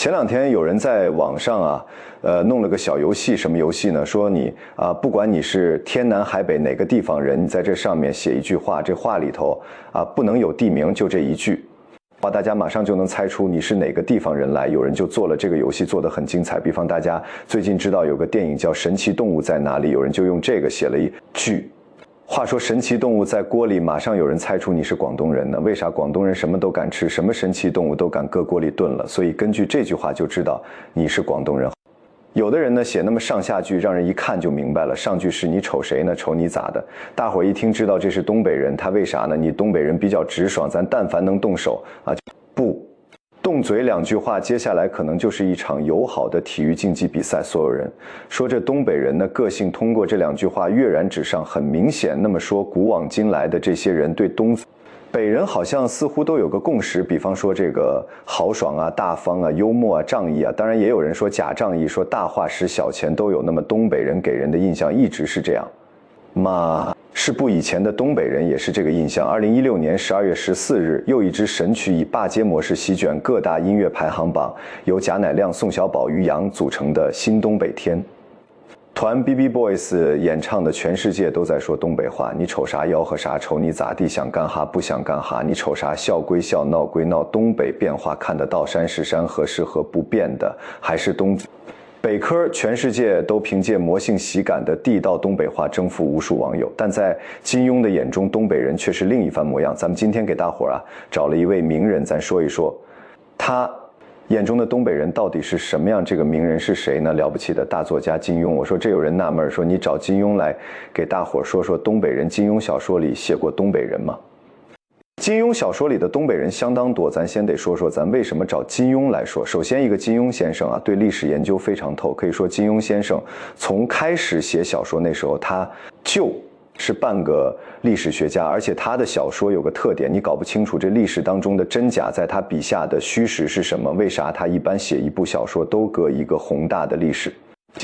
前两天有人在网上啊，弄了个小游戏，什么游戏呢？说你啊，不管你是天南海北哪个地方人，你在这上面写一句话，这话里头啊不能有地名，就这一句。大家马上就能猜出你是哪个地方人来，有人就做了这个游戏，做得很精彩。比方大家最近知道有个电影叫《神奇动物在哪里》，有人就用这个写了一句。话说神奇动物在锅里，马上有人猜出你是广东人呢。为啥广东人什么都敢吃，什么神奇动物都敢搁锅里炖了？所以根据这句话就知道你是广东人。有的人呢写那么上下句，让人一看就明白了。上句是你瞅谁呢？瞅你咋的？大伙儿一听知道这是东北人，他为啥呢？你东北人比较直爽，咱但凡能动手啊，不动嘴两句话，接下来可能就是一场友好的体育竞技比赛。所有人说这东北人的个性通过这两句话跃然纸上，很明显。那么说古往今来的这些人对东北人好像似乎都有个共识，比方说这个豪爽啊、大方啊、幽默啊、仗义啊，当然也有人说假仗义，说大话使小钱都有。那么东北人给人的印象一直是这样嘛？是不？以前的东北人也是这个印象。2016年12月14日，又一支神曲以霸街模式席卷各大音乐排行榜，由贾乃亮、宋小宝、于洋组成的新东北天团 BB Boys 演唱的，全世界都在说东北话。你瞅啥吆喝啥，瞅你咋地，想干哈不想干哈。你瞅啥笑归笑，闹归闹。东北变化看得到，山是山河是河，不变的还是东北科。全世界都凭借魔性喜感的地道东北话征服无数网友，但在金庸的眼中，东北人却是另一番模样。咱们今天给大伙儿找了一位名人，咱说一说他眼中的东北人到底是什么样。这个名人是谁呢？了不起的大作家金庸。我说这有人纳闷说，你找金庸来给大伙儿说说东北人，金庸小说里写过东北人吗？金庸小说里的东北人相当多，咱先得说说咱为什么找金庸来说。首先，一个金庸先生啊，对历史研究非常透，可以说金庸先生从开始写小说那时候，他就是半个历史学家，而且他的小说有个特点，你搞不清楚这历史当中的真假，在他笔下的虚实是什么。为啥他一般写一部小说都搁一个宏大的历史？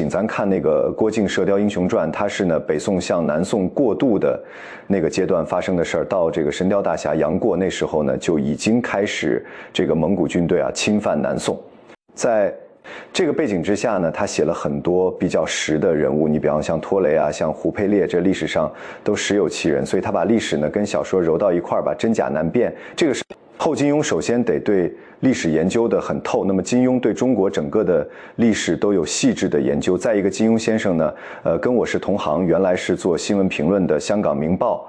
咱看那个郭靖《射雕英雄传》，它是呢北宋向南宋过渡的那个阶段发生的事儿。到这个神雕大侠杨过那时候呢，就已经开始这个蒙古军队侵犯南宋。在这个背景之下呢，他写了很多比较实的人物，你比方像托雷啊，像胡佩烈，这历史上都实有其人。所以他把历史呢跟小说揉到一块儿，把真假难辨。这个是后金庸首先得对历史研究的很透，那么金庸对中国整个的历史都有细致的研究。再一个，金庸先生呢，跟我是同行，原来是做新闻评论的香港明报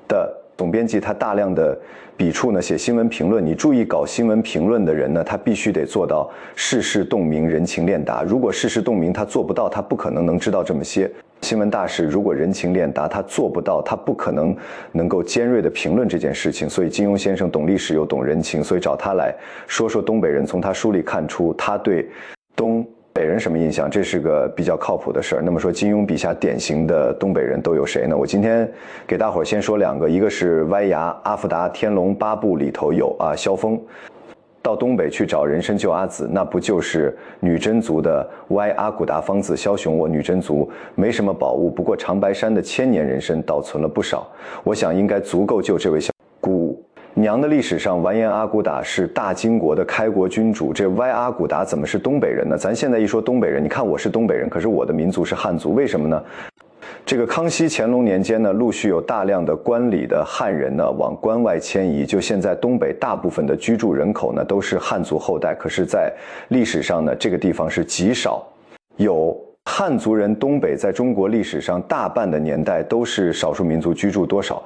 的总编辑，他大量的笔触呢写新闻评论。你注意，搞新闻评论的人呢，他必须得做到世事洞明，人情练达。如果世事洞明他做不到，他不可能能知道这么些新闻大事。如果人情练达他做不到，他不可能够尖锐的评论这件事情。所以金庸先生懂历史又懂人情，所以找他来说说东北人。从他书里看出他对东北人什么印象，这是个比较靠谱的事儿。那么说金庸笔下典型的东北人都有谁呢？我今天给大伙儿先说两个，一个是歪牙，阿芙达天龙八部里头有萧峰到东北去找人参救阿紫，那不就是女真族的歪阿骨达方子枭雄？我女真族没什么宝物，不过长白山的千年人参倒存了不少，我想应该足够救这位小姑娘的。历史上完颜阿骨打是大金国的开国君主，这歪阿骨打怎么是东北人呢？咱现在一说东北人，你看我是东北人，可是我的民族是汉族，为什么呢？这个康熙、乾隆年间呢，陆续有大量的关里的汉人呢往关外迁移。就现在东北大部分的居住人口呢都是汉族后代，可是在历史上呢，这个地方是极少有汉族人。东北在中国历史上大半的年代都是少数民族居住，多少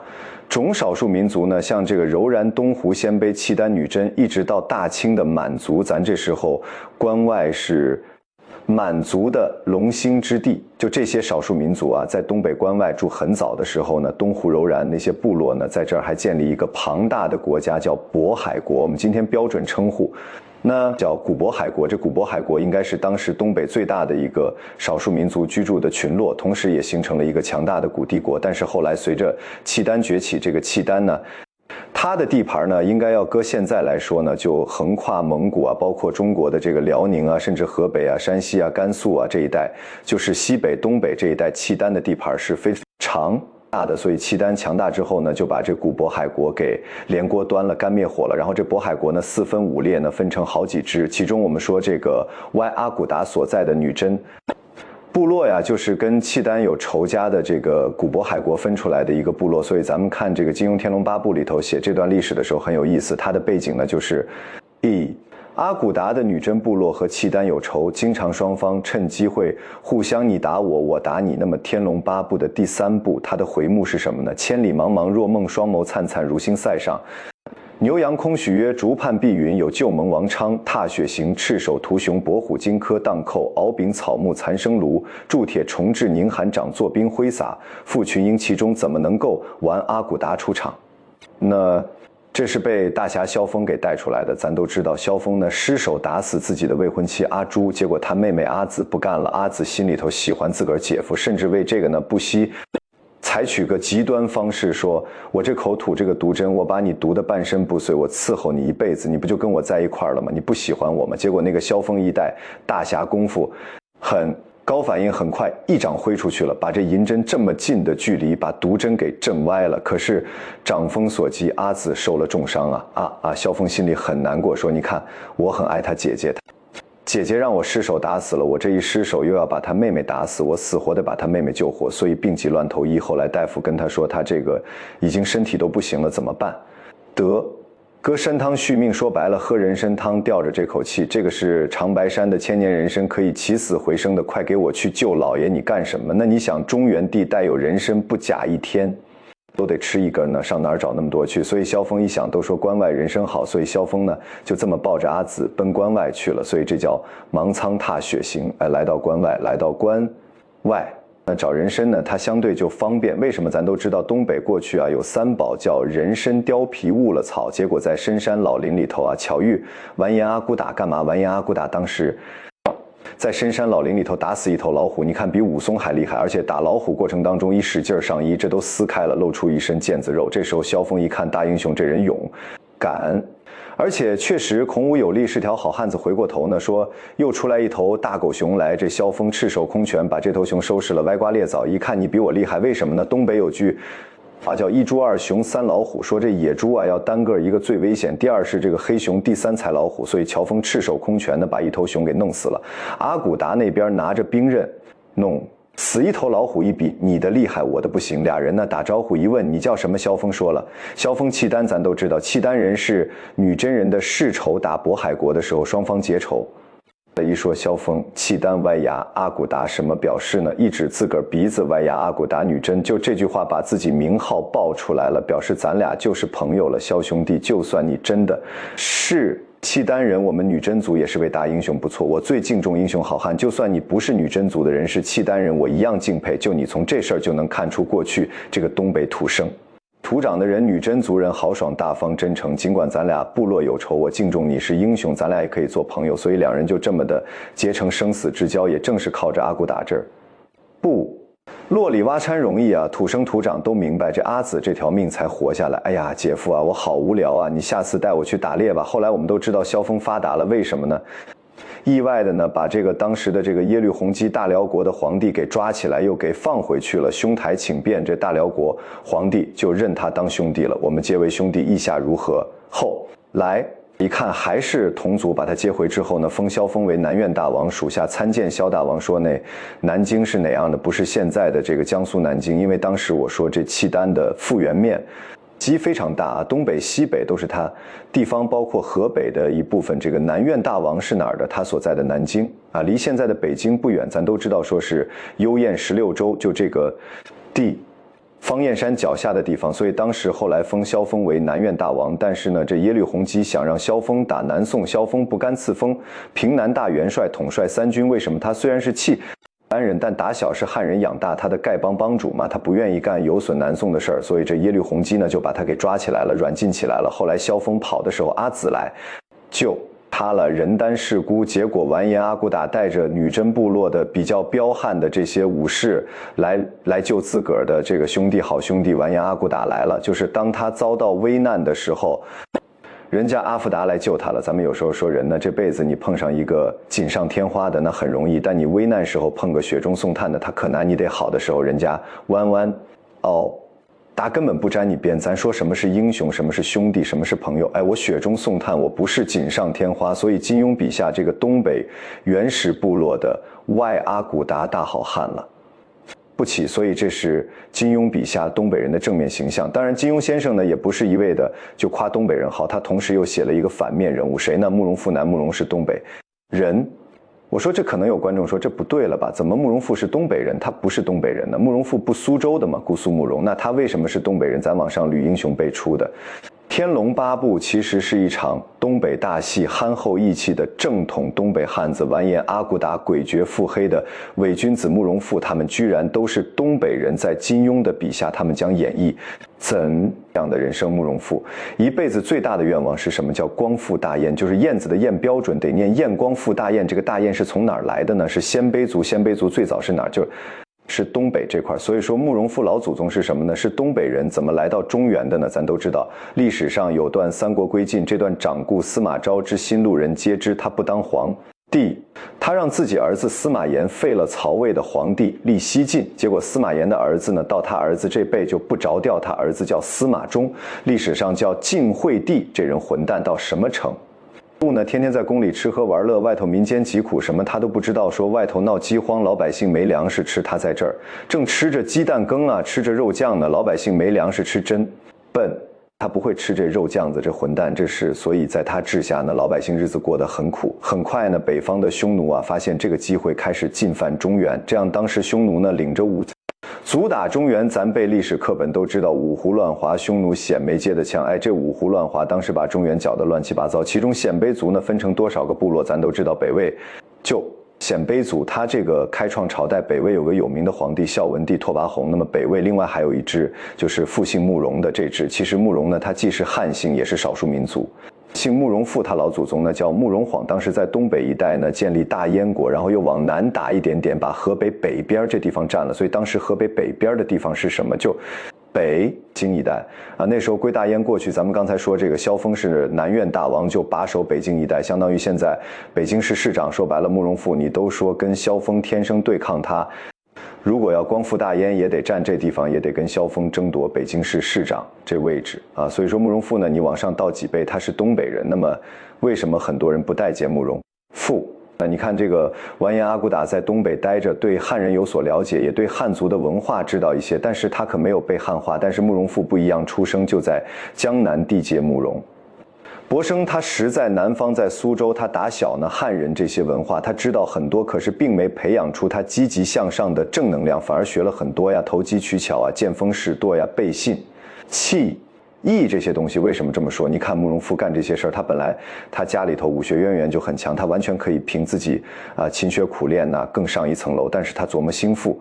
种少数民族呢？像这个柔然、东湖、鲜卑、契丹、女真，一直到大清的满族，咱这时候关外是满族的龙兴之地。就这些少数民族在东北关外住很早的时候呢，东湖柔然那些部落呢，在这儿还建立一个庞大的国家，叫渤海国。我们今天标准称呼那叫古渤海国。这古渤海国应该是当时东北最大的一个少数民族居住的群落，同时也形成了一个强大的古帝国。但是后来随着契丹崛起，这个契丹呢，它的地盘呢，应该要搁现在来说呢，就横跨蒙古包括中国的这个辽宁甚至河北山西甘肃这一带，就是西北、东北这一带，契丹的地盘是非常大的，所以契丹强大之后呢，就把这古渤海国给连锅端了，干灭火了。然后这渤海国呢四分五裂呢，分成好几支，其中我们说这个歪阿骨达所在的女真部落呀，就是跟契丹有仇家的这个古渤海国分出来的一个部落。所以咱们看这个金庸《天龙八部》里头写这段历史的时候很有意思，它的背景呢就是阿骨达的女真部落和契丹有仇，经常双方趁机会互相你打我，我打你。那么《天龙八部》的第3部，它的回目是什么呢？千里茫茫若梦，双眸灿灿如星塞上。牛羊空许曰：竹畔碧云，有旧盟王昌。踏雪行，赤手屠熊，伯虎金科荡寇。敖丙草木残生炉，铸铁重制宁寒掌，作兵挥洒。傅群英其中，怎么能够完阿骨达出场？那这是被大侠萧峰给带出来的。咱都知道，萧峰呢失手打死自己的未婚妻阿朱，结果他妹妹阿紫不干了。阿紫心里头喜欢自个儿姐夫，甚至为这个呢不惜采取个极端方式，说我这口吐这个毒针，我把你毒得半身不遂，我伺候你一辈子，你不就跟我在一块儿了吗？你不喜欢我吗？结果那个萧峰一带大侠功夫很高反应，很快一掌挥出去了，把这银针这么近的距离把毒针给震歪了。可是掌风所及，阿紫受了重伤啊！萧峰心里很难过，说你看我很爱他姐姐，姐姐让我失手打死了，我这一失手又要把他妹妹打死，我死活得把他妹妹救活，所以病急乱投医。后来大夫跟他说，他这个已经身体都不行了，怎么办？割参汤续命，说白了喝人参汤吊着这口气，这个是长白山的千年人参，可以起死回生的，快给我去救老爷，你干什么？那你想中原地带有人参不假一天都得吃一根呢，上哪儿找那么多去？所以萧峰一想，都说关外人参好，所以萧峰呢就这么抱着阿紫奔关外去了，所以这叫芒仓踏雪行。来到关外，来到关外。找人参呢，它相对就方便。为什么？咱都知道东北过去啊有3宝，叫人参、貂皮、兀了草。结果在深山老林里头啊，巧遇完颜阿骨打。干嘛？完颜阿骨打当时在深山老林里头打死一头老虎，你看比武松还厉害，而且打老虎过程当中一使劲上衣，这都撕开了，露出一身腱子肉。这时候萧峰一看，大英雄这人勇敢。而且确实孔武有力，是条好汉子。回过头呢，说又出来一头大狗熊来，这萧峰赤手空拳把这头熊收拾了，歪瓜裂枣。一看你比我厉害，为什么呢？东北有句话叫一猪二熊三老虎，说这野猪啊要单个一个最危险，第二是这个黑熊，第3才老虎。所以乔峰赤手空拳的把一头熊给弄死了。阿骨达那边拿着兵刃弄死一头老虎一比，你的厉害，我的不行。俩人呢打招呼一问，你叫什么？萧峰说了，萧峰契丹，咱都知道，契丹人是女真人的世仇，打渤海国的时候双方结仇。一说萧峰契丹歪牙阿骨达，什么表示呢？一指自个儿鼻子，歪牙阿骨达女真，就这句话把自己名号报出来了，表示咱俩就是朋友了。萧兄弟，就算你真的是契丹人，我们女真族也是位大英雄，不错，我最敬重英雄好汉。就算你不是女真族的人，是契丹人，我一样敬佩。就你从这事儿就能看出过去这个东北土生土长的人，女真族人豪爽大方真诚，尽管咱俩部落有仇，我敬重你是英雄，咱俩也可以做朋友。所以两人就这么的结成生死之交，也正是靠着阿骨打这儿不落里挖参容易啊，土生土长都明白，这阿紫这条命才活下来。哎呀，姐夫啊，我好无聊啊，你下次带我去打猎吧。后来我们都知道萧峰发达了，为什么呢？意外的呢，把这个当时的这个耶律洪基大辽国的皇帝给抓起来，又给放回去了。兄台请便，这大辽国皇帝就认他当兄弟了。我们结为兄弟，意下如何？后来一看还是同族，把他接回之后呢，封萧峰为南院大王，属下参见萧大王，说那南京是哪样的？不是现在的这个江苏南京，因为当时我说这契丹的复原面积非常大啊，东北西北都是它地方，包括河北的一部分。这个南院大王是哪儿的？他所在的南京啊，离现在的北京不远。咱都知道说是幽燕16州，就这个地方燕山脚下的地方，所以当时后来封萧峰为南院大王。但是呢，这耶律洪基想让萧峰打南宋，萧峰不甘赐封平南大元帅，统帅3军。为什么？他虽然是契丹人，但打小是汉人养大，他的丐帮帮主嘛，他不愿意干有损南宋的事儿，所以这耶律洪基呢就把他给抓起来了，软禁起来了。后来萧峰跑的时候，阿紫来救他了，人单势孤，结果完颜阿骨打带着女真部落的比较彪悍的这些武士来救自个儿的这个兄弟好兄弟完颜阿骨打来了。就是当他遭到危难的时候，人家阿骨达来救他了。咱们有时候说人呢，这辈子你碰上一个锦上添花的那很容易，但你危难时候碰个雪中送炭的他可难。你得好的时候，人家弯弯哦打根本不沾你边。咱说什么是英雄，什么是兄弟，什么是朋友？哎，我雪中送炭，我不是锦上添花。所以金庸笔下这个东北原始部落的外阿骨达大好汉了。不起，所以这是金庸笔下东北人的正面形象。当然，金庸先生呢也不是一味的就夸东北人好，他同时又写了一个反面人物，谁呢？慕容复南，慕容是东北人。我说这可能有观众说这不对了吧？怎么慕容复是东北人，他不是东北人呢？慕容复不苏州的吗？姑苏慕容，那他为什么是东北人？咱网上吕英雄辈出的。《天龙八部》其实是一场东北大戏，憨厚义气的正统东北汉子，完颜阿骨打诡谲腹黑的伪君子慕容复，他们居然都是东北人。在金庸的笔下，他们将演绎怎样的人生？慕容复一辈子最大的愿望是什么？叫光复大燕，就是燕子的燕标准得念燕光复大燕。这个大燕是从哪儿来的呢？是鲜卑族。鲜卑族最早是哪儿？就是东北这块。所以说慕容复老祖宗是什么呢？是东北人。怎么来到中原的呢？咱都知道，历史上有段三国归晋，这段掌故司马昭之心路人皆知。他不当皇帝，他让自己儿子司马炎废了曹魏的皇帝，立西晋。结果司马炎的儿子呢，到他儿子这辈就不着调，他儿子叫司马衷，历史上叫晋惠帝。这人混蛋到什么程度呢？天天在宫里吃喝玩乐，外头民间疾苦什么他都不知道。说外头闹饥荒，老百姓没粮食吃，他在这儿正吃着鸡蛋羹啊，吃着肉酱呢。老百姓没粮食吃，真笨。他不会吃这肉酱子，这混蛋，这是。所以在他治下呢，老百姓日子过得很苦。很快呢，北方的匈奴啊，发现这个机会，开始进犯中原。这样，当时匈奴呢，领着武阻打中原。咱背历史课本都知道，五胡乱华，匈奴鲜卑接的枪。哎，这五胡乱华当时把中原搅得乱七八糟。其中鲜卑族呢，分成多少个部落？咱都知道，北魏就鲜卑族，他这个开创朝代，北魏有个有名的皇帝孝文帝拓跋宏。那么北魏另外还有一支，就是复姓慕容的这支。其实慕容呢，他既是汉姓，也是少数民族。姓慕容复，他老祖宗呢叫慕容晃，当时在东北一带呢建立大燕国，然后又往南打一点点，把河北北边这地方占了。所以当时河北北边的地方是什么？就北京一带啊。那时候归大燕过去，咱们刚才说这个萧峰是南院大王，就把守北京一带，相当于现在北京市市长。说白了，慕容复你都说跟萧峰天生对抗他，如果要光复大燕，也得占这地方，也得跟萧峰争夺北京市市长这位置啊。所以说慕容复呢，你往上倒几辈，他是东北人。那么为什么很多人不待见慕容复？那你看这个完颜阿骨打在东北待着，对汉人有所了解，也对汉族的文化知道一些，但是他可没有被汉化。但是慕容复不一样，出生就在江南地界慕容。博生他实在南方，在苏州，他打小呢汉人这些文化他知道很多，可是并没培养出他积极向上的正能量，反而学了很多呀，投机取巧啊，见风使舵呀，背信弃义这些东西。为什么这么说？你看慕容复干这些事儿，他本来他家里头武学渊源就很强，他完全可以凭自己勤学苦练呐更上一层楼，但是他琢磨兴复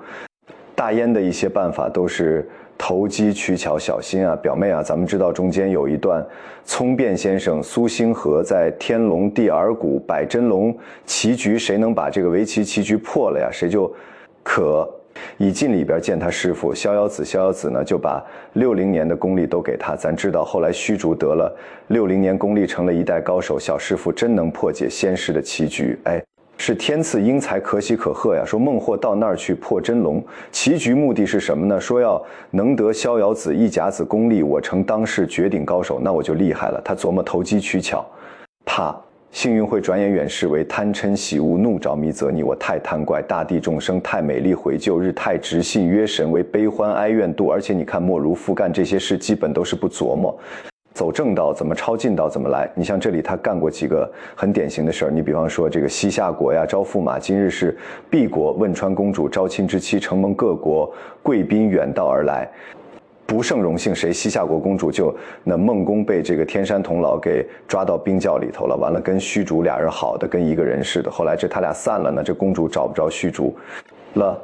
大燕的一些办法都是投机取巧，小心啊，表妹啊。咱们知道中间有一段，聪辩先生苏星河在天龙第二股摆真龙棋局，谁能把这个围棋棋局破了呀，谁就可以进里边见他师傅逍遥子。逍遥子呢就把60年的功力都给他。咱知道后来虚竹得了60年功力，成了一代高手。小师傅真能破解先师的棋局，哎，是天赐英才，可喜可贺呀。说孟获到那儿去破真龙棋局，目的是什么呢？说要能得逍遥子一甲子功力，我成当世绝顶高手，那我就厉害了。他琢磨投机取巧，怕幸运会转眼远逝，为贪嗔喜恶怒着迷则逆。我太贪怪，大地众生太美丽回旧日，太直信约神为悲欢哀怨度。而且你看莫如复干这些事，基本都是不琢磨走正道，怎么抄近道怎么来。你像这里他干过几个很典型的事儿，你比方说这个西夏国呀，招驸马，今日是敝国，汶川公主招亲之期，承蒙各国贵宾远道而来，不胜荣幸。谁？西夏国公主。就那孟公被这个天山童姥给抓到冰窖里头了，完了跟虚竹俩人好的跟一个人似的，后来这他俩散了呢，这公主找不着虚竹了，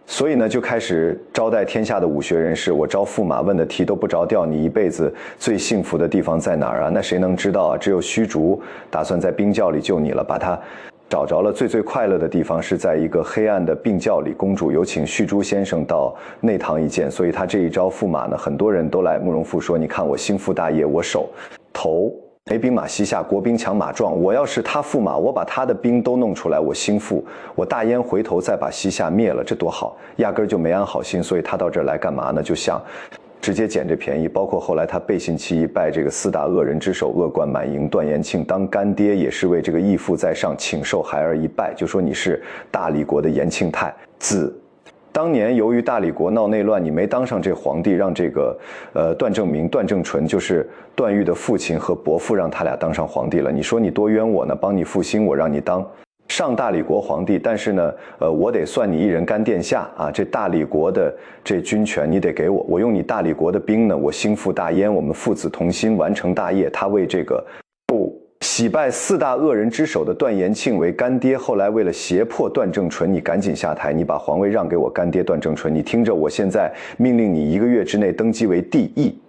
所以呢就开始招待天下的武学人士。我招驸马问的题都不着调，你一辈子最幸福的地方在哪儿啊？那谁能知道啊？只有虚竹打算在冰窖里救你了，把他找着了。最快乐的地方是在一个黑暗的病窖里，公主有请虚竹先生到内堂一见。所以他这一招驸马呢，很多人都来慕容复说，你看我兴复大业，我手头没兵马西夏，国兵强马壮，我要是他驸马，我把他的兵都弄出来，我兴复，我大燕回头再把西夏灭了，这多好。压根儿就没安好心。所以他到这儿来干嘛呢？就想直接捡这便宜。包括后来他背信弃义，拜这个四大恶人之首恶贯满盈段延庆当干爹，也是为这个义父在上，请受孩儿一拜，就说你是大理国的延庆太子。当年由于大理国闹内乱，你没当上这皇帝，让这个段正明、段正淳，就是段誉的父亲和伯父，让他俩当上皇帝了。你说你多冤我呢？帮你复兴，我让你当上大理国皇帝，但是呢，我得算你一人干殿下啊！这大理国的这军权你得给我，我用你大理国的兵呢，我兴复大燕，我们父子同心完成大业。他为这个喜拜四大恶人之首的段延庆为干爹，后来为了胁迫段正淳，你赶紧下台，你把皇位让给我干爹段正淳，你听着，我现在命令你1个月之内登基为帝义。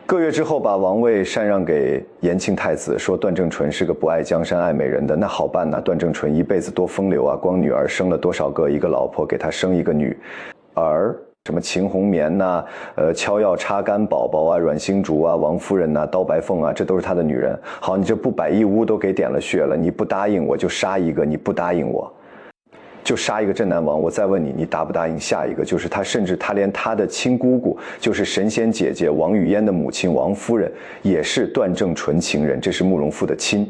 个月之后把王位禅让给延庆太子，说段正淳是个不爱江山爱美人的，那好办呐。段正淳一辈子多风流啊，光女儿生了多少个，一个老婆给他生一个女儿。什么秦红棉呐，敲药插干宝宝啊，阮星竹啊，王夫人呐，刀白凤啊，这都是他的女人。好，你这不百一屋都给点了穴了，你不答应我就杀一个，你不答应我就杀一个镇南王。我再问你，你答不答应下一个？就是他，甚至他连他的亲姑姑，就是神仙姐姐王语嫣的母亲王夫人，也是段正淳情人，这是慕容复的亲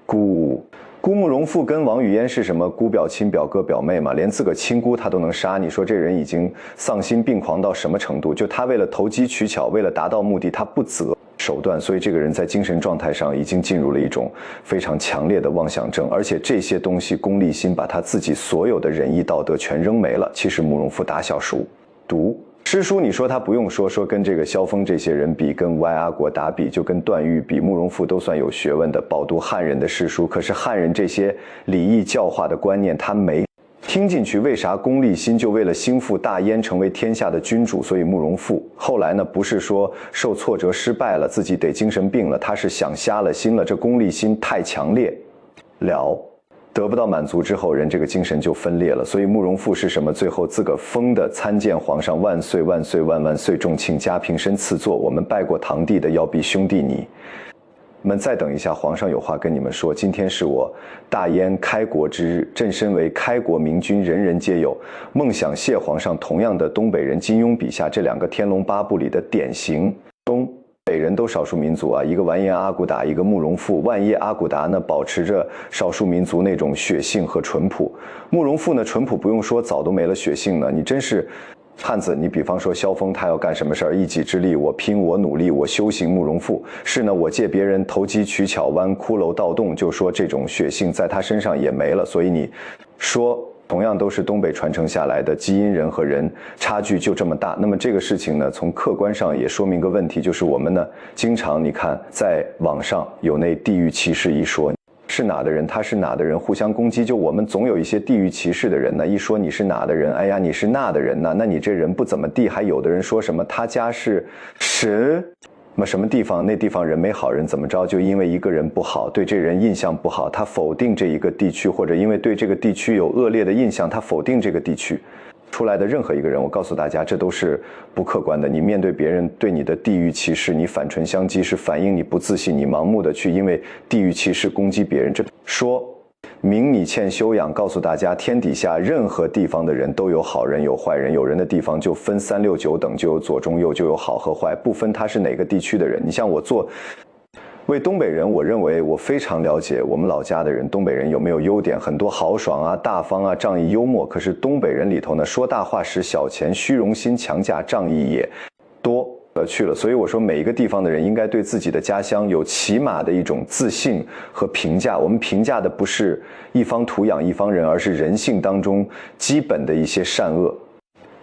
姑。姑慕容复跟王语嫣是什么姑表亲表哥表妹嘛？连自个亲姑他都能杀，你说这人已经丧心病狂到什么程度？就他为了投机取巧，为了达到目的，他不择手段，所以这个人在精神状态上已经进入了一种非常强烈的妄想症，而且这些东西功利心把他自己所有的仁义道德全扔没了。其实慕容复打小熟读诗书，你说他不用说跟这个萧峰这些人比，跟歪阿国打比，就跟段誉比，慕容复都算有学问的，饱读汉人的诗书。可是汉人这些礼义教化的观念他没听进去，为啥功利心？就为了兴复大燕，成为天下的君主。所以慕容复后来呢，不是说受挫折失败了，自己得精神病了，他是想瞎了心了，这功利心太强烈了。得不到满足之后，人这个精神就分裂了。所以慕容复是什么？最后自个疯的参见皇上，万岁万岁万万岁，众卿加平身赐座。我们拜过堂弟的，要逼兄弟你们再等一下，皇上有话跟你们说。今天是我大燕开国之日，朕身为开国明君，人人皆有。梦想谢皇上同样的东北人，金庸笔下这2个天龙八部里的典型东北人都少数民族啊，一个完颜阿骨打，一个慕容复。万叶阿骨达呢，保持着少数民族那种血性和淳朴；慕容复呢，淳朴不用说，早都没了血性呢。你真是汉子，你比方说萧峰，他要干什么事儿？一己之力，我拼，我努力，我修行。慕容复是呢，我借别人投机取巧，弯骷髅盗洞，就说这种血性在他身上也没了。所以你说同样都是东北传承下来的基因，人和人差距就这么大。那么这个事情呢，从客观上也说明个问题，就是我们呢，经常你看在网上有那地域歧视一说，是哪的人他是哪的人，互相攻击。就我们总有一些地域歧视的人呢，一说你是哪的人，哎呀你是那的人呢，那你这人不怎么地。还有的人说什么他家是什么地方，那地方人没好人怎么着，就因为一个人不好，对这人印象不好，他否定这一个地区，或者因为对这个地区有恶劣的印象，他否定这个地区出来的任何一个人。我告诉大家，这都是不客观的。你面对别人对你的地域歧视，你反唇相讥，是反映你不自信，你盲目的去因为地域歧视攻击别人，这说明你欠修养。告诉大家，天底下任何地方的人都有好人有坏人，有人的地方就分3、6、9等，就有左中右，就有好和坏，不分他是哪个地区的人。你像我做为东北人，我认为我非常了解我们老家的人，东北人有没有优点？很多豪爽啊、大方啊、仗义幽默。可是东北人里头呢，说大话使小钱，虚荣心强架，仗义也多去了。所以我说，每一个地方的人应该对自己的家乡有起码的一种自信和评价。我们评价的不是一方土养一方人，而是人性当中基本的一些善恶。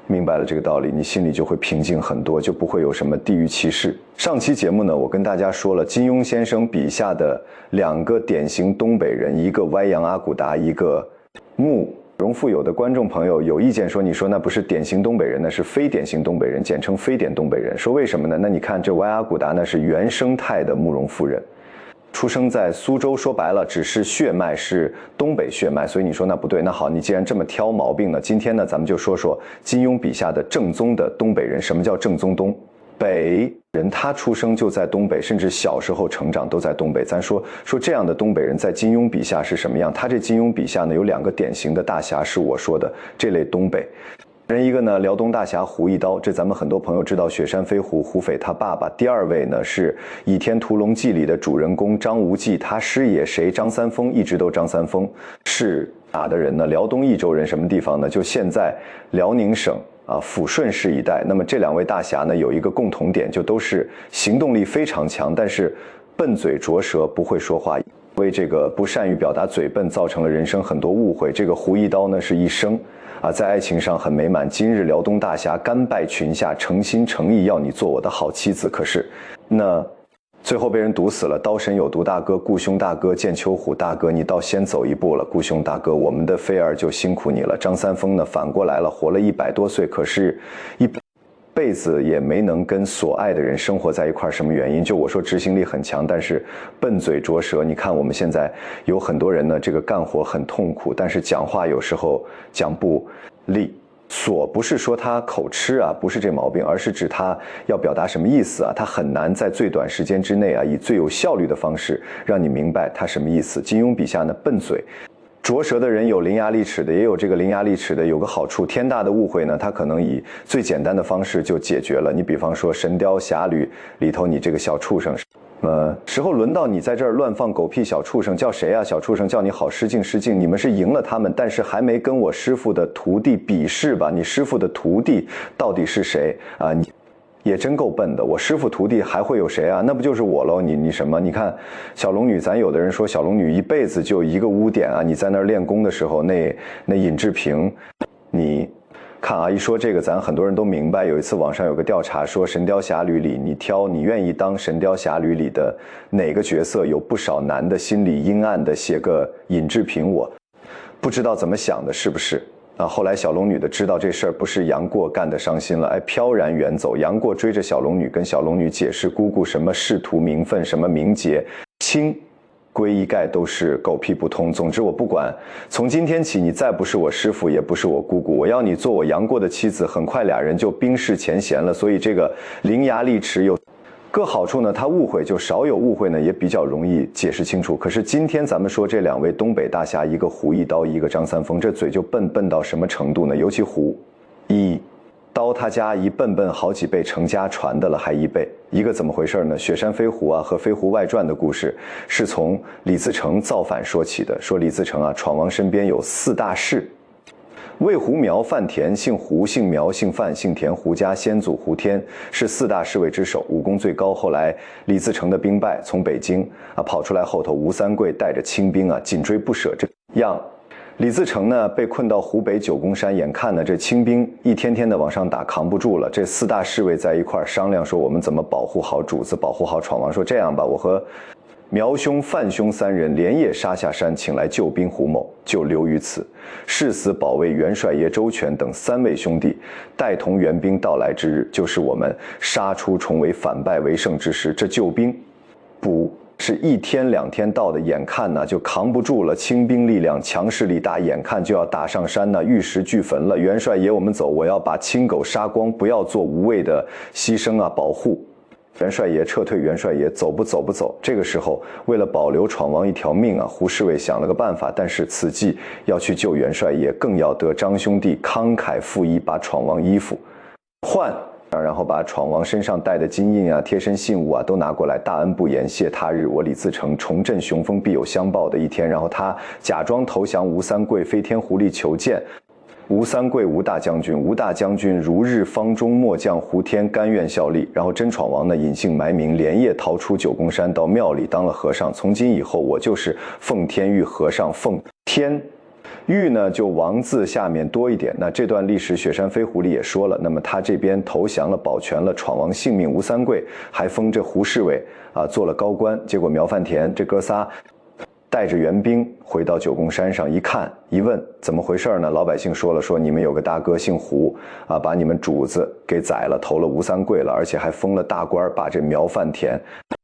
明白了这个道理，你心里就会平静很多，就不会有什么地域歧视。上期节目呢，我跟大家说了金庸先生笔下的2个典型东北人，一个歪阳阿骨达，一个慕容复。有的观众朋友有意见说，你说那不是典型东北人，那是非典型东北人，简称非典东北人。说为什么呢？那你看这歪阿骨达呢，是原生态的慕容夫人，出生在苏州，说白了只是血脉是东北血脉，所以你说那不对。那好，你既然这么挑毛病呢，今天呢咱们就说说金庸笔下的正宗的东北人。什么叫正宗东北人？他出生就在东北，甚至小时候成长都在东北。咱说这样的东北人在金庸笔下是什么样？他这金庸笔下呢有2个典型的大侠，是我说的这类东北人一个呢，辽东大侠胡一刀，这咱们很多朋友知道雪山飞狐胡斐他爸爸。第二位呢是《倚天屠龙记》里的主人公张无忌，他师爷谁？张三丰，一直都张三丰。是哪的人呢？辽东益州人，什么地方呢？就现在辽宁省抚顺市一带。那么这两位大侠呢，有一个共同点，就都是行动力非常强，但是笨嘴拙舌，不会说话，为这个不善于表达嘴笨，造成了人生很多误会。这个胡一刀呢，是一生在爱情上很美满。今日辽东大侠甘拜群下，诚心诚意要你做我的好妻子。可是，那最后被人毒死了。刀神有毒大哥，顾兄大哥，剑秋虎大哥，你倒先走一步了。顾兄大哥，我们的菲儿就辛苦你了。张三丰呢，反过来了，活了100多岁，可是一辈子也没能跟所爱的人生活在一块儿，什么原因？就我说执行力很强，但是笨嘴拙舌。你看我们现在有很多人呢，这个干活很痛苦，但是讲话有时候讲不利索，不是说他口吃不是这毛病，而是指他要表达什么意思他很难在最短时间之内以最有效率的方式让你明白他什么意思。金庸笔下呢，笨嘴拙舌的人有伶牙俐齿的，也有这个伶牙俐齿的有个好处，天大的误会呢，他可能以最简单的方式就解决了。你比方说《神雕侠侣》里头，你这个小畜生，时候轮到你在这儿乱放狗屁小畜生，叫谁小畜生叫你好失敬失敬。你们是赢了他们，但是还没跟我师父的徒弟比试吧？你师父的徒弟到底是谁你也真够笨的，我师父徒弟还会有谁那不就是我喽？你什么？你看小龙女，咱有的人说小龙女一辈子就一个污点你在那儿练功的时候，那尹志平，你看一说这个，咱很多人都明白。有一次网上有个调查说，《神雕侠侣》里你挑你愿意当《神雕侠侣》里的哪个角色？有不少男的心里阴暗的写个尹志平，我不知道怎么想的，是不是？后来小龙女的知道这事儿不是杨过干的，伤心了，飘然远走。杨过追着小龙女，跟小龙女解释姑姑什么仕途名分，什么名节清归一概都是狗屁不通。总之我不管，从今天起你再不是我师父，也不是我姑姑，我要你做我杨过的妻子。很快俩人就冰释前嫌了。所以这个伶牙俐齿有个好处呢，他误会就少有误会呢，也比较容易解释清楚。可是今天咱们说这两位东北大侠，一个胡一刀，一个张三丰，这嘴就笨到什么程度呢？尤其胡一刀他家一笨好几倍，成家传的了还一倍。一个怎么回事呢？雪山飞狐和飞狐外传的故事是从李自成造反说起的。说李自成闯王身边有4大士，魏胡苗范田，姓胡姓苗姓范姓田，胡家先祖胡天是4大侍卫之首，武功最高。后来李自成的兵败，从北京跑出来，后头吴三桂带着清兵紧追不舍，这样李自成呢被困到湖北九宫山，眼看呢这清兵一天天的往上打，扛不住了。这4大侍卫在一块商量说，我们怎么保护好主子，保护好闯王。说这样吧，我和苗兄、范兄3人连夜杀下山，请来救兵胡某，就留于此，誓死保卫元帅爷周全等3位兄弟。待同援兵到来之日，就是我们杀出重围、反败为胜之时。这救兵不是1天2天到的，眼看呢就扛不住了，清兵力量强势力大，眼看就要打上山呢，玉石俱焚了。元帅爷，我们走，我要把青狗杀光，不要做无谓的牺牲保护元帅爷。撤退，元帅爷走不走？这个时候为了保留闯王一条命胡侍卫想了个办法，但是此计要去救元帅爷，更要得张兄弟慷慨赴衣，把闯王衣服换，然后把闯王身上带的金印贴身信物都拿过来。大恩不言，谢他日，我李自成重振雄风，必有相报的一天。然后他假装投降吴三桂，飞天狐狸求见吴三桂，吴大将军，吴大将军如日方中末将胡天甘愿效力。然后真闯王呢隐姓埋名，连夜逃出九宫山，到庙里当了和尚。从今以后我就是奉天玉和尚，奉天玉呢就王字下面多一点。那这段历史雪山飞狐里也说了，那么他这边投降了，保全了闯王性命，吴三桂还封这胡侍卫做了高官。结果苗范田这哥仨带着援兵回到九宫山上，一看一问怎么回事呢？老百姓说了，说你们有个大哥姓胡把你们主子给宰了，投了吴三桂了，而且还封了大官，把这苗范田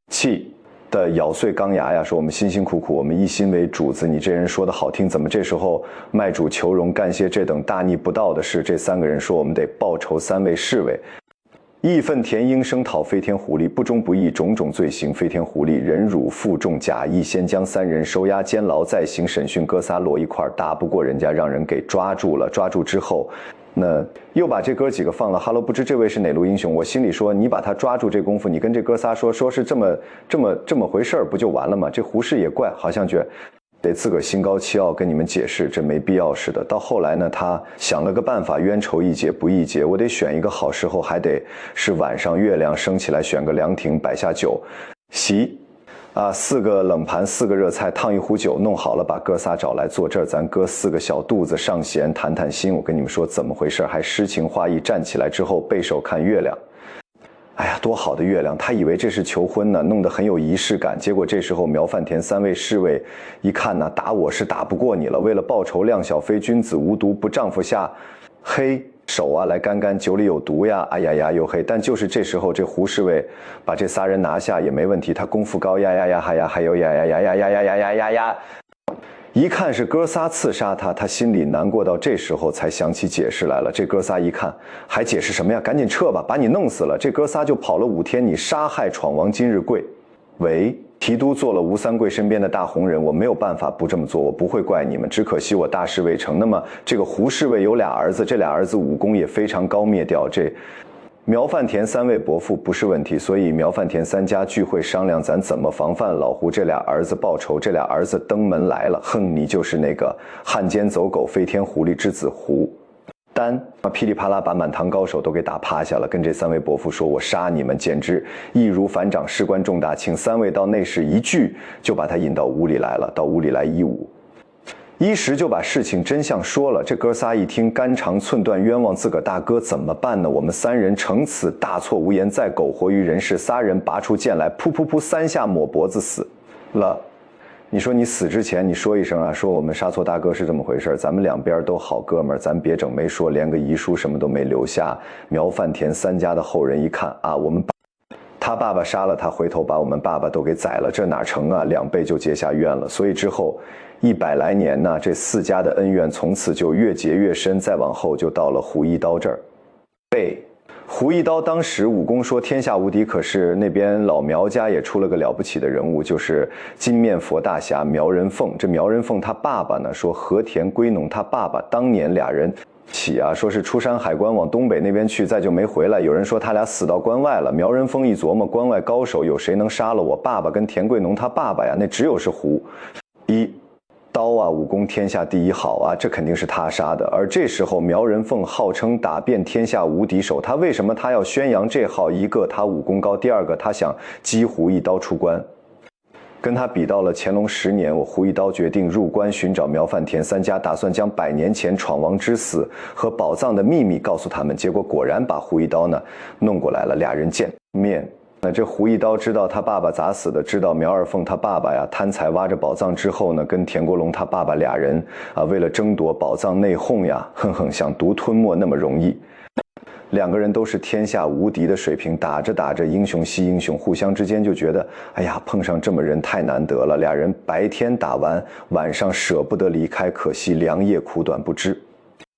气的咬碎钢牙呀，说我们辛辛苦苦，我们一心为主子，你这人说的好听，怎么这时候卖主求荣，干些这等大逆不道的事？这3个人说，我们得报仇3位侍卫。义愤填膺，声讨飞天狐狸，不忠不义，种种罪行。飞天狐狸忍辱负重，假意先将3人收押监牢，再行审讯。哥仨摞一块，打不过人家，让人给抓住了。抓住之后，那又把这哥几个放了。哈喽，不知这位是哪路英雄？我心里说，你把他抓住这功夫，你跟这哥仨说是这么回事儿，不就完了吗？这胡适也怪，好像觉得自个儿心高气傲跟你们解释，这没必要似的。到后来呢，他想了个办法，冤仇易解不易解，我得选一个好时候，还得是晚上月亮升起来，选个凉亭，摆下酒席。4个冷盘，4个热菜，烫一壶酒，弄好了，把哥仨找来坐这儿，咱哥4个小肚子上弦，谈谈心。我跟你们说怎么回事，还诗情画意，站起来之后背手看月亮。哎呀，多好的月亮！他以为这是求婚呢，弄得很有仪式感。结果这时候苗范田3位侍卫一看呢，打我是打不过你了，为了报仇，量小非君子，无毒不丈夫下。嘿。手啊，来干干，酒里有毒呀！哎呀呀，又黑。但就是这时候，这胡侍卫把这仨人拿下也没问题，他功夫高呀呀呀哈呀，还有呀呀呀呀呀呀呀呀呀呀！一看是哥仨刺杀他，他心里难过到这时候才想起解释来了。这哥仨一看，还解释什么呀？赶紧撤吧，把你弄死了！这哥仨就跑了5天，你杀害闯王今日贵。喂。提督做了吴三桂身边的大红人，我没有办法不这么做，我不会怪你们，只可惜我大事未成。那么这个胡侍卫有俩儿子，这俩儿子武功也非常高，灭掉这苗范田3位伯父不是问题，所以苗范田3家聚会商量，咱怎么防范老胡这俩儿子报仇。这俩儿子登门来了，哼，你就是那个汉奸走狗飞天狐狸之子胡丹，噼里啪啦把满堂高手都给打趴下了，跟这3位伯父说：“我杀你们，简直易如反掌，事关重大，请3位到内室。”一句就把他引到屋里来了。到屋里来一时就把事情真相说了。这哥仨一听，肝肠寸断，冤枉自个大哥，怎么办呢？我们3人乘此大错无言，再苟活于人世。仨人拔出剑来，噗噗噗3下抹脖子死了。你说你死之前你说一声啊，说我们杀错大哥是这么回事，咱们两边都好哥们儿，咱别整没说，连个遗书什么都没留下。苗范田3家的后人一看啊，我们他爸爸杀了他，回头把我们爸爸都给宰了，这哪成啊？2辈就结下冤了。所以之后100来年呢，这4家的恩怨从此就越结越深，再往后就到了胡一刀这儿。胡一刀当时武功说天下无敌，可是那边老苗家也出了个了不起的人物，就是金面佛大侠苗人凤。这苗人凤他爸爸呢，说和田归农他爸爸当年俩人起啊，说是出山海关往东北那边去，再就没回来。有人说他俩死到关外了。苗人凤一琢磨，关外高手有谁能杀了我爸爸跟田贵农他爸爸呀？那只有是胡一刀啊，武功天下第1好啊，这肯定是他杀的。而这时候苗人凤号称打遍天下无敌手，他为什么他要宣扬这号？一个他武功高，第二个他想击胡一刀出关。跟他比到了乾隆10年，我胡一刀决定入关寻找苗范田3家，打算将100年前闯王之死和宝藏的秘密告诉他们。结果果然把胡一刀呢弄过来了，俩人见面。那这胡一刀知道他爸爸咋死的，知道苗二凤他爸爸呀贪财挖着宝藏之后呢，跟田国龙他爸爸俩人啊为了争夺宝藏内讧呀，想独吞没那么容易。2个人都是天下无敌的水平，打着打着英雄惜英雄，互相之间就觉得哎呀，碰上这么人太难得了。俩人白天打完，晚上舍不得离开，可惜良夜苦短不知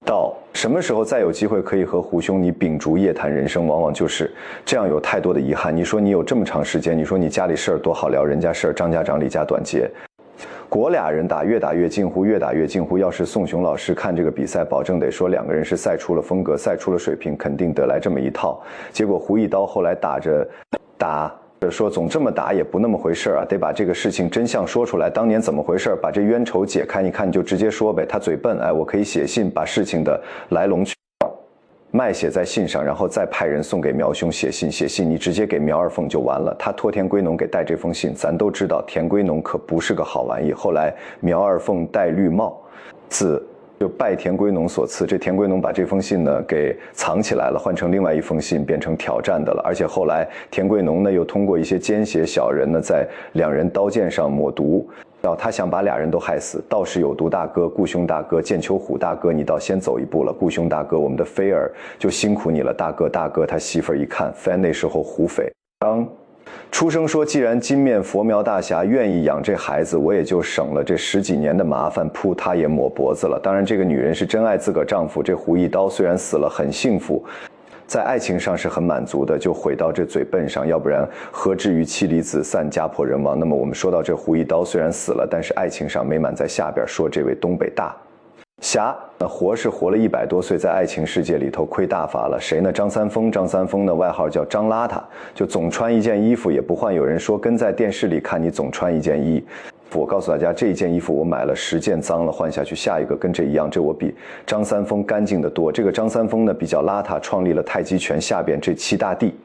到什么时候再有机会可以和胡兄你秉烛夜谈人生，往往就是这样，有太多的遗憾。你说你有这么长时间，你说你家里事儿多好聊，人家事儿张家长李家短结，果俩人打越打越近乎，越打越近乎。要是宋雄老师看这个比赛，保证得说2个人是赛出了风格，赛出了水平，肯定得来这么一套。结果胡一刀后来打说总这么打也不那么回事啊，得把这个事情真相说出来，当年怎么回事，把这冤仇解开。你看你就直接说呗。他嘴笨，哎，我可以写信把事情的来龙去脉写在信上，然后再派人送给苗兄写信，你直接给苗二凤就完了。他托田归农给带这封信，咱都知道田归农可不是个好玩意。后来苗二凤戴绿帽，就拜田归农所赐，这田归农把这封信呢给藏起来了，换成另外一封信，变成挑战的了。而且后来田归农呢又通过一些奸邪小人呢，在2人刀剑上抹毒，他想把俩人都害死。道士有毒大哥、顾兄大哥、剑秋虎大哥，你倒先走一步了。顾兄大哥，我们的菲儿就辛苦你了。大哥，他媳妇儿一看，反正那时候胡斐刚出生说，既然金面佛苗大侠愿意养这孩子，我也就省了这10几年的麻烦，噗，他也抹脖子了。当然这个女人是真爱自个儿丈夫，这胡一刀虽然死了很幸福，在爱情上是很满足的，就毁到这嘴笨上，要不然何至于妻离子散家破人亡。那么我们说到这胡一刀虽然死了，但是爱情上美满在下边，说这位东北大侠活是活了100多岁，在爱情世界里头亏大发了。谁呢？张三丰。张三丰的外号叫张邋遢，就总穿一件衣服也不换。有人说跟在电视里看你总穿一件衣服，我告诉大家，这一件衣服我买了10件，脏了换下去，下一个跟这一样，这我比张三丰干净得多。这个张三丰呢比较邋遢，创立了太极拳下边这7大弟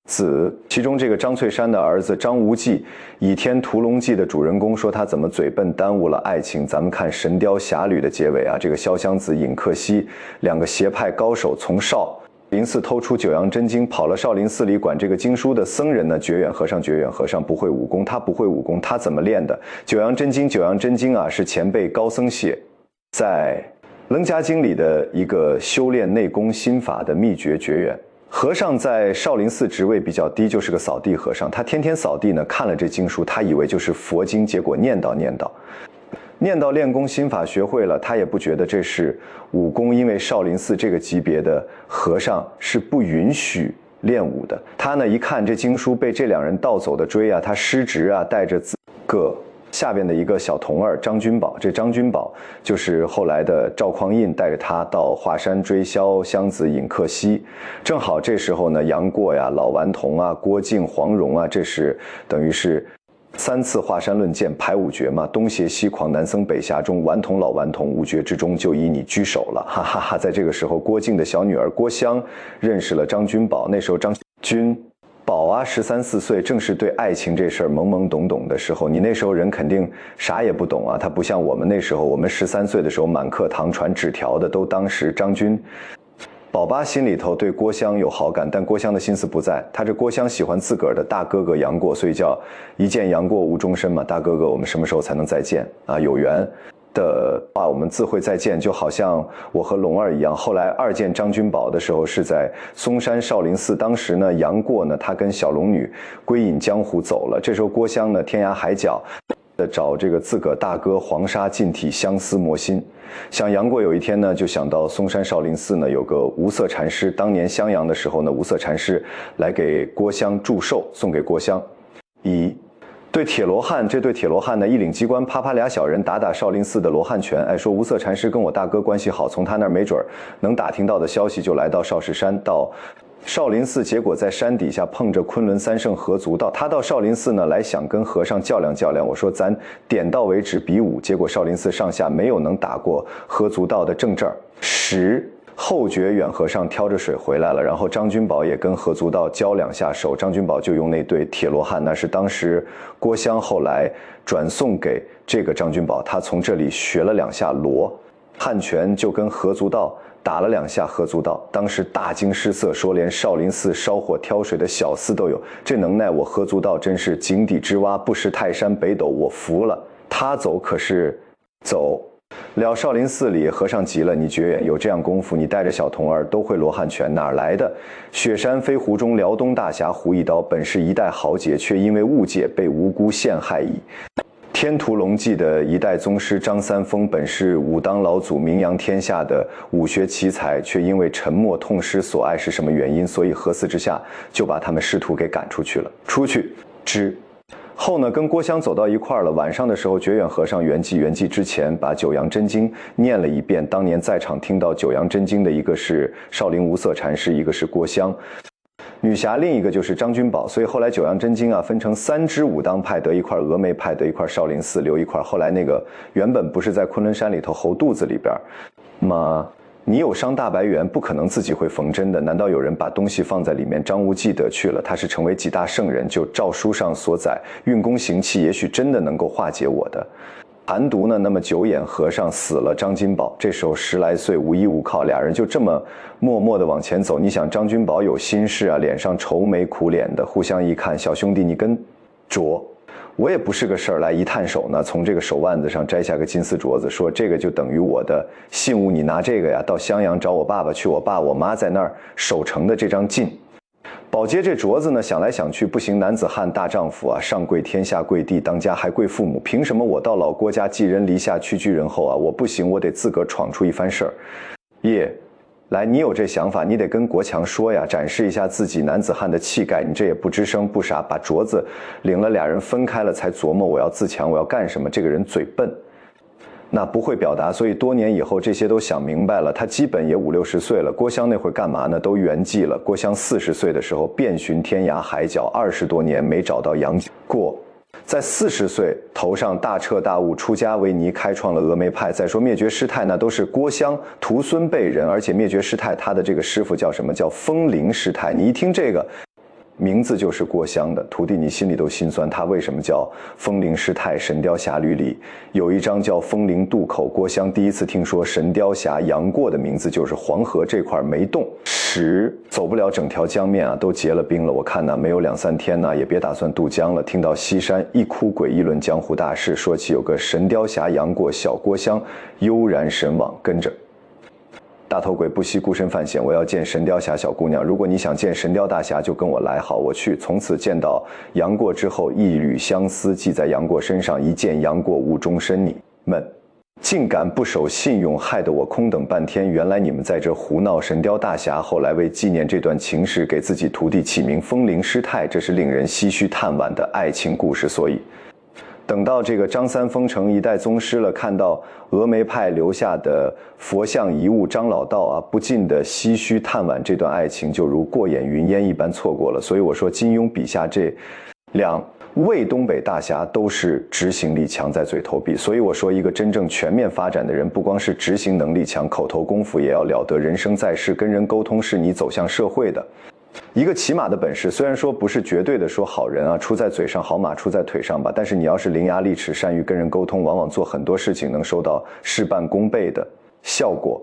子，其中这个张翠山的儿子张无忌，《倚天屠龙记》的主人公说他怎么嘴笨耽误了爱情。咱们看《神雕侠侣》的结尾啊，这个潇湘子、尹克西2个邪派高手从少林寺偷出九阳真经，跑了少林寺里管这个经书的僧人呢，觉远和尚。觉远和尚不会武功，他不会武功，他怎么练的？九阳真经，九阳真经啊，是前辈高僧写在《楞伽经》里的一个修炼内功心法的秘诀。觉远和尚在少林寺职位比较低，就是个扫地和尚。他天天扫地呢，看了这经书，他以为就是佛经，结果念叨练功心法学会了，他也不觉得这是武功，因为少林寺这个级别的和尚是不允许练武的。他呢一看这经书被这2人盗走的追啊，他失职啊，带着自个下边的一个小童儿张君宝，这张君宝就是后来的赵匡胤，带着他到华山追萧湘子、尹克西。正好这时候呢，杨过呀、老顽童啊、郭靖、黄蓉啊，这是等于是3次华山论剑排5绝嘛，东邪西狂，南僧北侠中，顽童老顽童，5绝之中就以你居首了，哈哈哈！在这个时候，郭靖的小女儿郭襄认识了张君宝。那时候张君宝啊13、14岁，正是对爱情这事儿懵懵懂懂的时候。你那时候人肯定啥也不懂啊，他不像我们那时候，我们13岁的时候满课堂传纸条的都当时张君宝爸心里头对郭襄有好感，但郭襄的心思不在，他这郭襄喜欢自个儿的大哥哥杨过，所以叫一见杨过无终身嘛。大哥哥，我们什么时候才能再见啊？有缘的话，我们自会再见。就好像我和龙儿一样，后来2见张君宝的时候是在嵩山少林寺，当时呢，杨过呢他跟小龙女归隐江湖走了，这时候郭襄呢天涯海角的找这个自个大哥黄沙进体相思磨心。想杨过有一天呢，就想到嵩山少林寺呢有个无色禅师，当年襄阳的时候呢，无色禅师来给郭襄祝寿，送给郭襄对铁罗汉，这对铁罗汉呢一领机关，啪啪俩小人打少林寺的罗汉拳。哎，说无色禅师跟我大哥关系好，从他那儿没准能打听到的消息，就来到少室山，到少林寺，结果在山底下碰着昆仑3圣合足道。他到少林寺呢来想跟和尚较量较量，我说咱点到为止比武，结果少林寺上下没有能打过合足道的正正后觉远和尚挑着水回来了，然后张君宝也跟合足道交2下手，张君宝就用那对铁罗汉，那是当时郭襄后来转送给这个张君宝，他从这里学了2下罗汉拳，就跟合足道打了2下合足道，当时大惊失色，说连少林寺烧火挑水的小厮都有，这能耐我合足道真是井底之蛙，不识泰山北斗，我服了。他走可是走了少林寺里，和尚急了，你觉远有这样功夫，你带着小童儿都会罗汉拳，哪儿来的？雪山飞狐中辽东大侠胡一刀，本是一代豪杰，却因为误解被无辜陷害矣。天屠龙记的一代宗师张三丰，本是武当老祖名扬天下的武学奇才，却因为沉默痛失所爱，是什么原因？所以合祀之下就把他们师徒给赶出去了。出去之后呢，跟郭襄走到一块儿了。晚上的时候，觉远和尚圆寂之前，把九阳真经念了一遍。当年在场听到九阳真经的一个是少林无色禅师，一个是郭襄女侠，另一个就是张君宝。所以后来九阳真经啊分成3支武当派，得一块峨眉派，得一块少林寺，留一块。后来那个原本不是在昆仑山里头猴肚子里边嘛。你有伤大白猿，不可能自己会缝针的，难道有人把东西放在里面？张无忌得去了，他是成为几大圣人，就诏书上所载，运功行气，也许真的能够化解我的寒毒呢。那么九眼和尚死了，张金宝这时候10来岁，无依无靠，俩人就这么默默地往前走。你想张君宝有心事啊，脸上愁眉苦脸的，互相一看，小兄弟你跟着我也不是个事儿，来一探手呢，从这个手腕子上摘下个金丝镯子，说这个就等于我的信物，你拿这个呀到襄阳找我爸爸去，我爸我妈在那儿守城的这张晋宝接这镯子呢，想来想去不行，男子汉大丈夫啊，上跪天下跪地，当家还跪父母，凭什么我到老郭家寄人篱下屈居人后啊？我不行，我得自个儿闯出一番事儿。来，你有这想法，你得跟国强说呀，展示一下自己男子汉的气概。你这也不吱声不傻，把镯子领了，俩人分开了，才琢磨我要自强，我要干什么？这个人嘴笨。那不会表达，所以多年以后这些都想明白了。他基本也50、60岁了。郭襄那会儿干嘛呢？都圆寂了。郭襄40岁的时候遍寻天涯海角，20多年没找到杨过。在40岁头上大彻大悟，出家为尼，开创了峨眉派。再说灭绝师太呢，都是郭襄徒孙辈人，而且灭绝师太他的这个师傅叫什么？叫风铃师太。你一听这个名字就是郭襄的徒弟，你心里都心酸。他为什么叫风铃师太？《神雕侠侣》里有一章叫风铃渡口。郭襄第一次听说神雕侠杨过的名字，就是黄河这块没动，使走不了整条江面啊，都结了冰了。我看呢，没有2、3天呢，也别打算渡江了。听到西山一哭鬼议论江湖大事，说起有个神雕侠杨过，小郭襄悠然神往，跟着大头鬼不惜孤身犯险，我要见神雕侠小姑娘。如果你想见神雕大侠，就跟我来。好，我去。从此见到杨过之后，一缕相思记在杨过身上，一见杨过误终身。你们竟敢不守信用，害得我空等半天。原来你们在这胡闹。神雕大侠后来为纪念这段情事，给自己徒弟起名风铃师太，这是令人唏嘘叹惋的爱情故事。所以等到这个张三丰成一代宗师了，看到峨眉派留下的佛像遗物张老道啊，不禁的唏嘘叹惋，这段爱情就如过眼云烟一般错过了。所以我说金庸笔下这2位东北大侠都是执行力强，在嘴头闭。所以我说一个真正全面发展的人，不光是执行能力强，口头功夫也要了得。人生在世，跟人沟通是你走向社会的一个起码的本事。虽然说不是绝对的说好人啊出在嘴上，好马出在腿上吧，但是你要是伶牙俐齿，善于跟人沟通，往往做很多事情能收到事半功倍的效果。